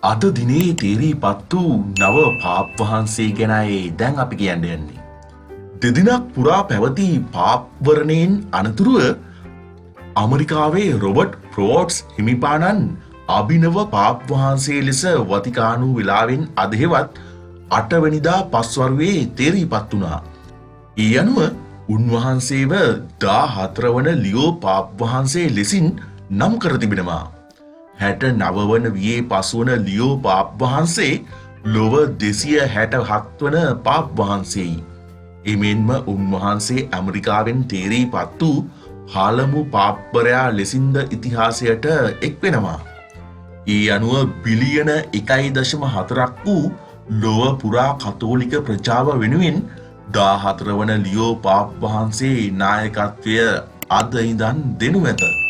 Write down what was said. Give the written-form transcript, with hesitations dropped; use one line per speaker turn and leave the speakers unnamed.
අද දිනේ තේරීපත් වූ නව පාප් වහන්සේ ගැනයි දැන් අපි කියන්න යන්නේ. දෙදිනක් පුරා පැවති පාප්වරණයෙන් අනතුරුව ඇමරිකාවේ රොබර්ට් ප්‍රෝට්ස් හිමිපාණන් අභිනව පාප් වහන්සේ ලෙස වතිකානු වෙලාවෙන් අදහෙවත් 8 වෙනිදා පස්වරුවේ තේරීපත් වුණා. ඒ අනුව උන්වහන්සේව 14 වන ලියෝ පාප් වහන්සේ ලෙසින් නම් කර තිබෙනවා. 69 වන වියේ පසුවන ලියෝ පාප් වහන්සේ ලොව 267 වන පාප් වහන්සේයි. එමෙන්ම උන්වහන්සේ ඇමරිකාවෙන් තේරීපත් වූ පළමු පාප්වරයා ලෙසින්ද ඉතිහාසයට එක් වෙනවා. ඒ අනුව බිලියන 1.4ක් වූ ලොව පුරා කතෝලික ප්‍රජාව වෙනුවෙන් 14 වන ලියෝ පාප් වහන්සේ නායකත්වය අද ඉඳන් දෙනු ඇත.